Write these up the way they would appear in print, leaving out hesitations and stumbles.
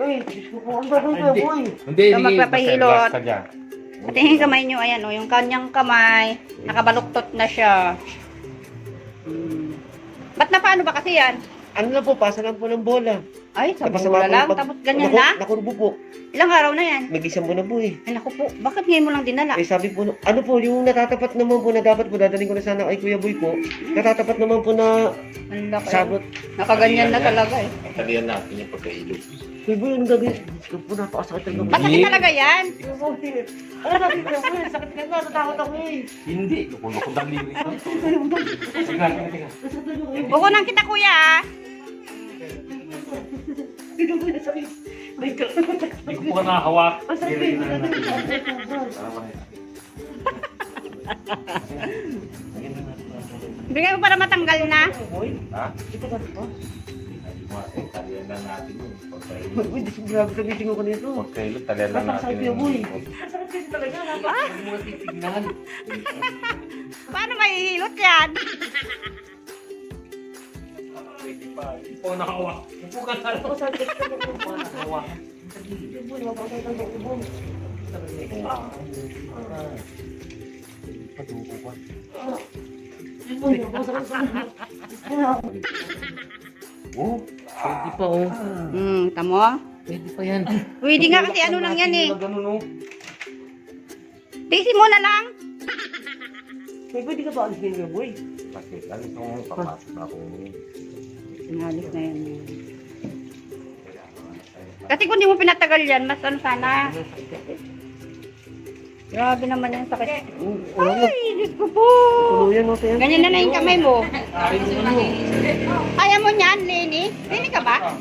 Ay, Diyos ko po, ang gagawin ko, boy. Hindi, So, magpapahilot. Basta dyan. At yung kamay nyo, ayan o, yung kanyang kamay, nakabaluktot na siya. Ba't na paano ba kasi yan? Ano lang po, pasa lang po ng bola. Ay, sa Napasama bola po lang, yung tapos ganyan na? Nakurbo po. Ilang araw na yan? Mag-isang buwan na po eh. Ay, naku po, bakit ngayon mo lang dinala? Eh sabi po, ano po, yung natatapat naman po na dapat po, dadaling ko na sana kay Kuya Boy po. Natatapat naman po na Ang laki. sabot. Nakaganyan na talaga eh. Talian natin yung pagkahilot. Kuya Boy, anong gagawin? Diyos ko po, napakasakit ang gagawin. Masakit talaga yan. Kuya Boy, ano sabi ko Kuya Boy, sakit ka na, natakot ako eh. Hindi. Lukod ang liris. Sige, tingnan. Bukunan kita kuya ah. Kuya Boy, nasakit. My God. Hindi ko po ka nakahawak. Ang sakit. Bigay mo para matanggal na. Boy, Ha? ito ka po. Talian lang natin yun. Boy, Boy, Diyos ko, grabe ka meeting ko kanito. Pagkahilot, talian lang natin Kuya yun. Boy. Ang sakit kasi talaga, Tignan. Paano mahihilot yan? Pwede pa. Hindi po nakahawak. Upo ka na. Ako sa text ko po. Nakahawak. Kuya Boy, mapakita ko Kuya Boy. Paduko pa. Kuya Boy, napakasakit pa. Oh, pwede pa oh. Tamo? Pwede pa yan. Pwede nga kasi ano lang yan eh. Ganun oh. Tisi mo na lang. Kuya Boy, di ka ba alis ngayon, Kuya Boy? Bakit? Ano itong papasok na ako? Sinalis na yan. Kasi kung di mo pinatagal yan, mas ano sana. Grabe naman yung sakit. Ay, Diyos ko po. Tuluyan mo tayo. Ganyan na yung kamay mo. Kaya mo niyan, Lenny? Lenny ka ba?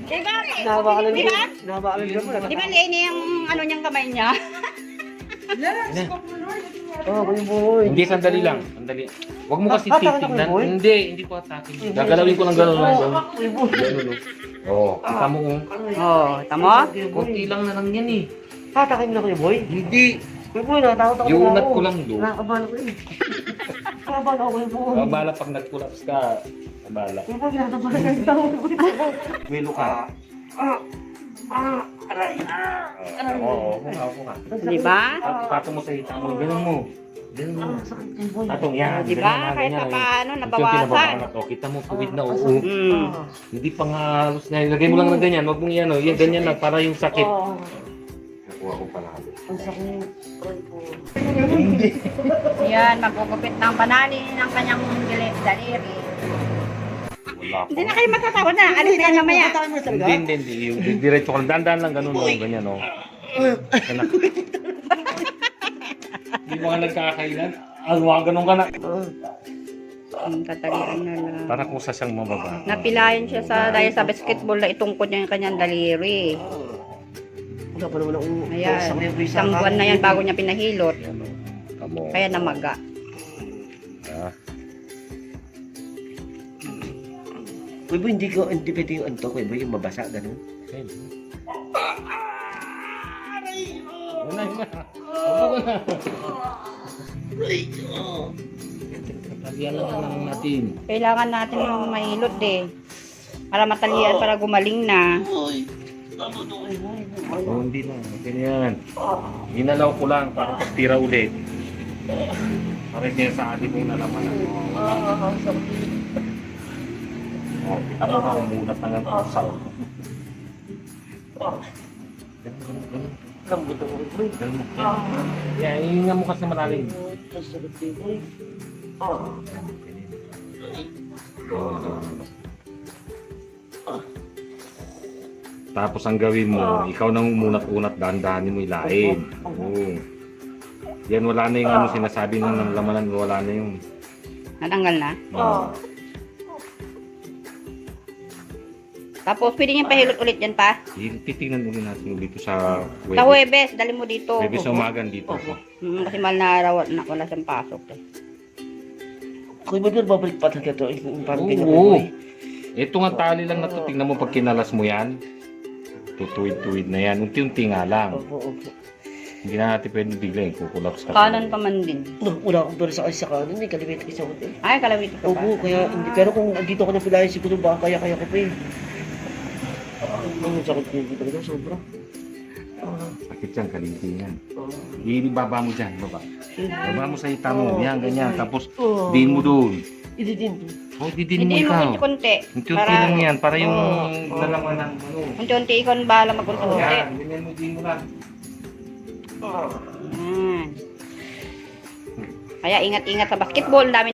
Diba? Nabakalan Di ba? Nabakalan ka mo. Di ba, Lenny, yung ano niyang kamay niya? Oh, Kuya Boy. Hindi, sandali lang. Sandali. Huwag mo kasi Atake na, titignan. Kuya Boy? Hindi ko atake. Gagalawin ko lang gano'n. Kuya Boy. Ganun oh. Oo, kita mo oh. Oh, tamo? Kunti lang na lang yan eh. Hatakin mo na, Kuya Boy. Hindi. Kuya Boy, nakatakot ako. Yung unat ko lang do. Nakakabahan ako eh. Nakakabahan ako, Kuya Boy. Babala pag nag-collapse ka. Babala. Kuya Boy, nakakabahan ako. May luka. Oo, ako nga. Di ba? Patong mo sa hita mo. Ganun mo. Ganun mo. Sakit, Kuya Boy. Patong yan. Di ba? Kahit pa paano, nabawasan. Kita mo, tuwid na oo. Hmm. Hindi pa nga halos na. Ilagay mo lang ng ganyan. Huwag mong yan o. Yan ganyan lang para yung sakit. Oh, Nakuha ko pala. ang sakit. Ay, po. Yan, magugupit ng panali ng kanyang daliri. Wala ko. Hindi na kayo matatawa na. Alis na yan mamaya. Hatakin mo na talaga? Hindi. Yung diretso ko lang. Dandan lang ganun o. Ganyan o. Hindi mo nga nagkakailan. Alwa, ganun ka na. Tatalian na lang. Para kusa siyang mababa. Napilayan siya sa dahil sa basketball na itungkod niya yung kanyang daliri. Wala pa naman akong Ayan, sakit, Boy, isang sa buwan na yan kanin. bago niya pinahilot. Yan o. Kamo. Kaya namaga. Ah. Kuya Boy, hindi pwede yung anto, Kuya Boy, yung mabasa, ganun. Okay. Una na. Opo ka na. Talian lang natin. Kailangan natin yung mahilot eh. Para matalian, para gumaling na. Oh, hindi na. Okay na yan. Ginalaw ko lang para pagtira ulit. Para niya sa atin yung nalaman. Oh, ito na umulat na ng pusaw. Lambot ako, Kuya Boy. Yan, hihinga mo kasi malalim. Ang sakit, Kuya Boy. Tapos ang gawin mo, ikaw nang umunat-unat, dahan-dahanin mo ilain. Oo. Yan, wala na yung ano sinasabi ng lamanan, wala na yung... Natanggal na. Oo. Tapos pwede niyang pahilot ulit yan pa. Titignan ulit natin dito sa Sa Huwebes, dali mo dito. Webes sa umagan dito. Kasi mahal na araw na wala siyang pasok eh. Kuya Boy, babalik pa talaga ito. Parang ganyan, Kuya Oo. Boy. Ito nga tali lang na to. Tingnan mo pag kinalas mo yan. Tutuwid-tuwid na yan. Unti-unti nga lang. Opo, opo. Hindi na natin pwede bigla yung kukulaps ka. Kanan pa man din. No, wala akong pera sa kanan, eh, kaliwete kasi ako din. Ay, kalawit ka pa. Oo, kaya hindi. Pero kung dito ako napilayan siguro baka kaya ko pa eh. Ang sakit ko dito talaga, sobra. Sakit yan, kalinti yan. Ah, Ibaba mo dyan, baba. Baba mo sa hita mo, yan, ganyan. Tapos, oh. din mo doon. Hindi din. O, didin mo Hindi mo ikaw. kunti-kunti. Unti-unti lang yan, para yung lalaman ng ano. Unti-unti ikaw ang bahala mag-unti-unti. Yan, ganyan mo, din mo lang. Kaya ingat-ingat sa basketball. Dami